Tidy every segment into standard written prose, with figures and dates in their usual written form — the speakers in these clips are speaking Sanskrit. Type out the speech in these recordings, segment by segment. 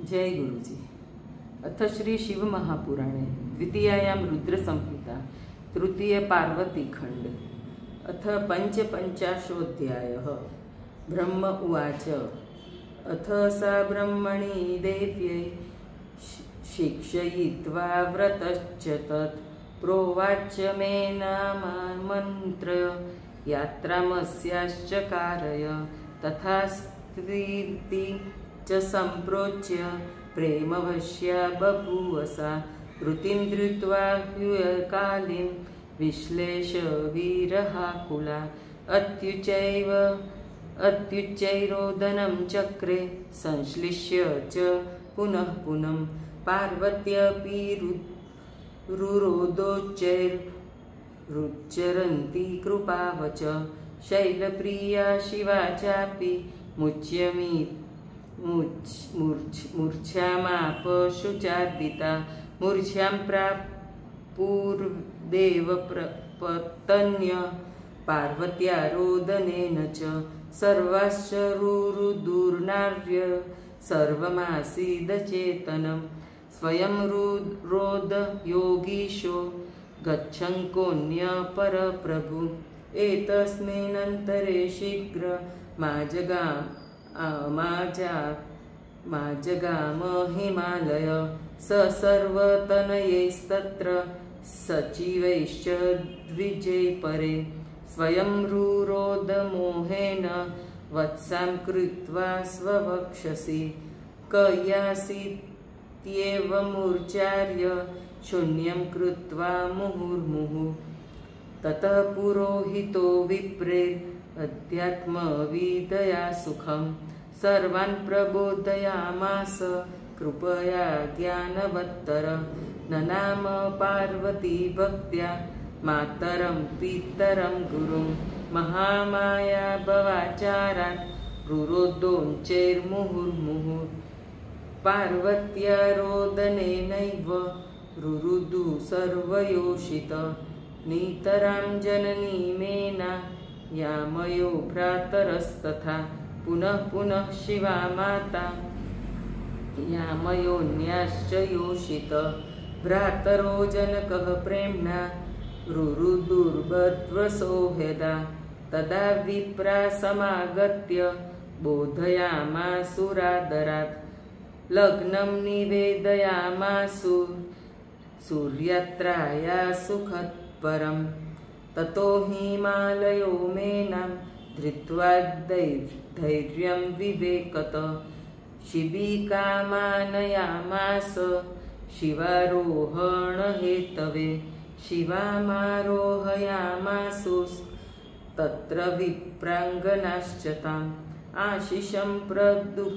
जय गुरुजी। अथ श्री शिव महापुराणे द्वितीयायां रुद्रसंहिता तृतीय पार्वती खंड अथ पंचपंचाशोऽध्यायः। ब्रह्म उवाच अथ सा ब्रह्मणि देव्यै शिक्षयित्वा व्रतश्च तत् प्रोवाच मे नाममन्त्र यात्रामस्याश्च कारय तथा स्त्रीति च सम्प्रोच्य प्रेमवश्या बभूवसा ऋतिं धृत्वा ह्युकालीं विश्लेष वीरहाकुला अत्युच्चैरोदनं चक्रे संश्लिष्य च पुनः पुनः पार्वत्यपि रुरोदोच्चैरुच्चरन्ती कृपावच शैलप्रिया शिवा चापि मूर्छामाप शुचार्दिता मूर्छां प्रापूर्देवपत्न्य पार्वत्या रोदनेन च सर्वाश्च रुरुदुर्नार्य सर्वमासीदचेतनं स्वयं रोद योगीशो गच्छन्कोऽन्यपरप्रभु एतस्मिन्नन्तरे शीघ्र माजगाम हिमालय स सर्वतनयैस्तत्र सचिवैश्च द्विजे परे स्वयं रुरोदमोहेन वत्सां कृत्वा स्ववक्षसि कयासीत्येवमुच्चार्य शून्यं कृत्वा मुहुर्मुहुः ततः पुरोहितो विप्रेरध्यात्मविदया सुखं सर्वान् प्रबोधयामास कृपया ज्ञानवत्तर ननाम पार्वती भक्त्या मातरं पितरं गुरुं महामाया भवाचारात् रुरोदोञ्चैर्मुहुर्मुहुः पार्वत्या रोदनेनैव रुरुदु सर्वयोषित नितरां जननी मेना यामयो भ्रातरस्तथा पुनः पुनः शिवा माता यामयोन्याश्च योषित भ्रातरो जनकः प्रेम्णा रुरुदुर्बध्वसोऽहदा तदा विप्रा समागत्य बोधयामासुरादरात् लग्नं निवेदयामासु सूर्यात्राया सुखत्परं ततो हिमालयो मेनां धृत्वा धैर्यं विवेकत शिबिकामानयामास शिवारोहणहेतवे शिवामारोहयामासु तत्र विप्राङ्गनाश्च ताम् आशिषं प्रददु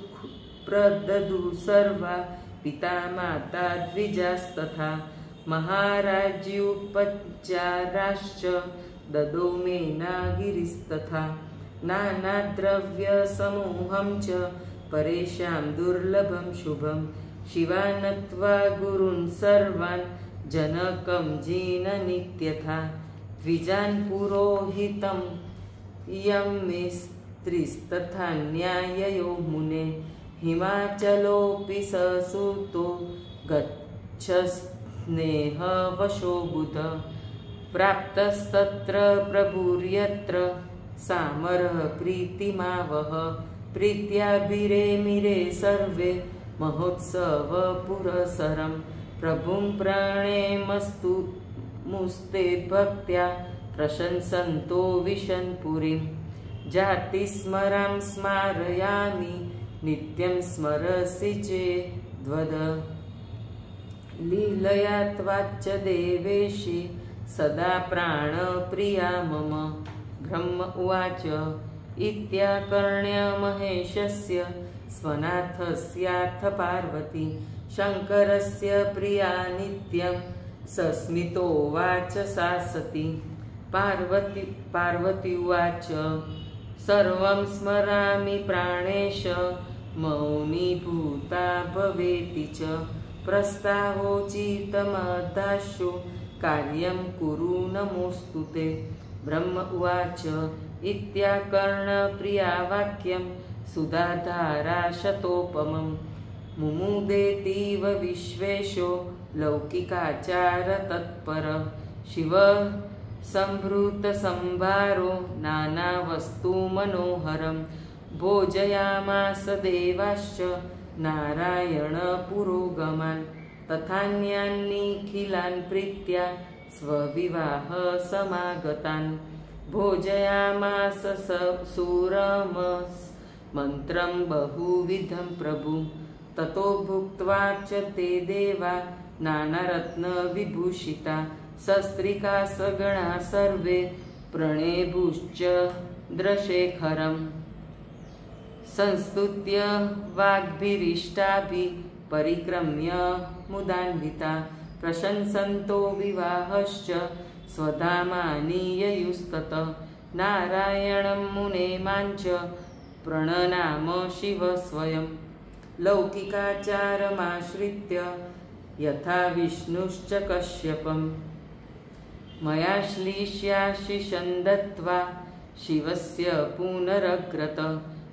सर्वा पिता माता द्विजास्तथा महाराज्योपचाराश्च ददो मेनागिरिस्तथा नानाद्रव्यसमूहं च परेषां दुर्लभं शुभं शिवा नत्वा गुरून् सर्वान् जनकं जिननित्यथा द्विजान् पुरोहितं यं मे स्त्रीस्तथा न्याययो मुने हिमाचलोऽपि ससुतो गच्छस्नेहवशो बुध प्राप्तस्तत्र प्रभुर्यत्र सामरः प्रीतिमावह प्रीत्याभिरेमिरे सर्वे महोत्सवपुरःसरं प्रभुं प्रणेमस्तु मुस्ते भक्त्या प्रशंसन्तो विशन्पुरीं जातिस्मरां स्मारयामि नित्यं स्मरसि चेद्वद लीलया त्वाच्च देवेशि सदा प्राणप्रिया मम ब्रह्म उवाच इत्याकर्ण्य महेशस्य स्वनाथस्याथ पार्वती शङ्करस्य प्रिया नित्यं सस्मितोवाच सा सती पार्वती उवाच सर्वं स्मरामि प्राणेश मौनीभूता भवेति च प्रस्तावोचितमदाशु कार्यं कुरु नमोऽस्तु ते ब्रह्म उवाच इत्याकर्ण्य प्रिया वाक्यं सुधाधारा शतोपमं मुमुदेतीव विश्वेशो लौकिकाचारतत्परः शिव संभृतसंभारो नानावस्तुमनोहरं भोजयामास देवाश्च नारायणपुरोगमान् तथान्यान्निखिलान् प्रीत्या स्वविवाहसमागतान् भोजयामास सूरमन्त्रं बहुविधं प्रभु ततो भुक्त्वा च ते देवा नानारत्नविभूषिता सस्त्रिका सगणा सर्वे प्रणेभुश्च द्रशेखरम् संस्तुत्य वाग्भिरिष्टाभिः परिक्रम्य मुदान्विता प्रशंसन्तो विवाहश्च स्वधामानि ययुस्ततः नारायणं मुनेमाञ्च प्रणनाम शिव स्वयं लौकिकाचारमाश्रित्य यथा विष्णुश्च कश्यपम् मया श्लीष्याशिषं दत्त्वा शिवस्य पुनरग्रत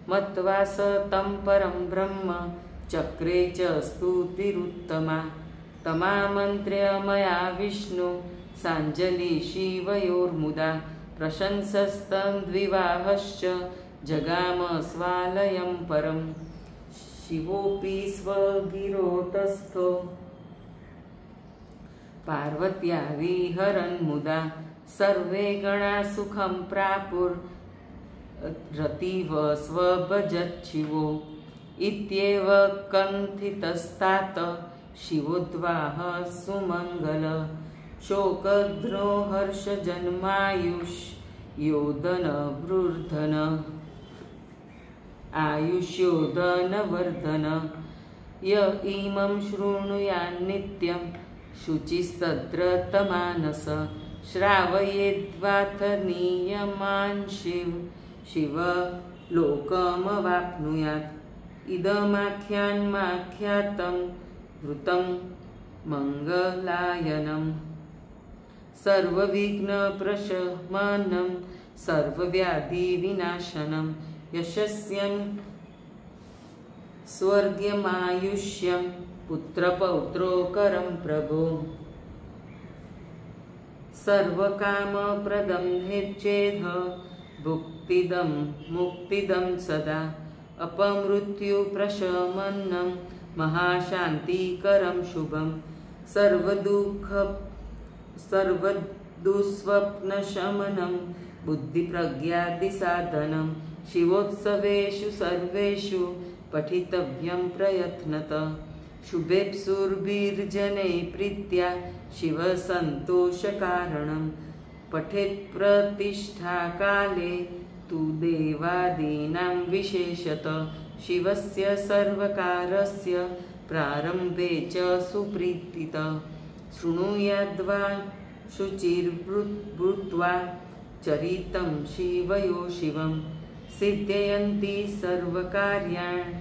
मत्वा स तं परं ब्रह्म चक्रे च स्तुतिरुत्तमा तमामन्त्र्य मया विष्णु साञ्जलि शिवयोर्मुदा प्रशंसस्तं द्विवाहश्च जगाम स्वालयं परम् शिवोऽपि स्वगिरोतस्थो पार्वत्या विहरन् मुदा सर्वे गणा सुखं प्रापुरतीव स्वभजच्छिवो इत्येव कथितस्तात शिवोद्वाह सुमङ्गल शोकध्नो हर्षजन्मायुष्योदनवृर्धन आयुष्योदनवर्धन य इमं शृणुयान्नित्यं शुचिस्तत्र तमानस श्रावयेद्वाथ नियमान् शिव लोकमवाप्नुयात् इदमाख्यानमाख्यातं वृतं मङ्गलायनं सर्वविघ्नप्रशमनं सर्वव्याधिविनाशनं यशस्यं स्वर्ग्यमायुष्यं पुत्रपौत्रोकरं प्रभो सर्वकामप्रदं चेद् भुक्तिदं मुक्तिदं सदा अपमृत्युप्रशमनं महाशान्तिकरं शुभं सर्वदुःस्वप्नशमनं बुद्धिप्रज्ञादिसाधनं शिवोत्सवेषु सर्वेषु पठितव्यं प्रयत्नतः शुभेप्सुर्भिर्जनैः प्रीत्या शिवसन्तोषकारणं पठेत्प्रतिष्ठाकाले तु देवादीनां विशेषतः शिवस्य सर्वकारस्य प्रारम्भे च सुप्रीतितः शृणुयाद्वा शुचिर्भूत्वा चरितं शिवयो शिवं सिद्ध्यन्ति सर्वकार्याणि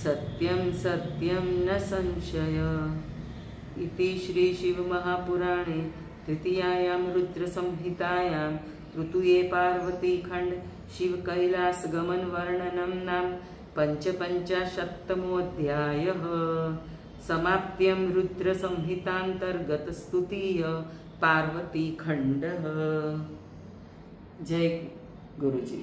सत्यं सत्यं न संशय इति श्री शिवमहापुराणे तृतीयायां रुद्रसंहितायां ऋतुये पार्वतीखण्ड शिवकैलासगमनवर्णनं नाम पञ्चपञ्चाशत्तमोऽध्यायः समाप्त्यं रुद्रसंहितान्तर्गतस्तुतीय पार्वतीखण्डः। जय गुरुजी।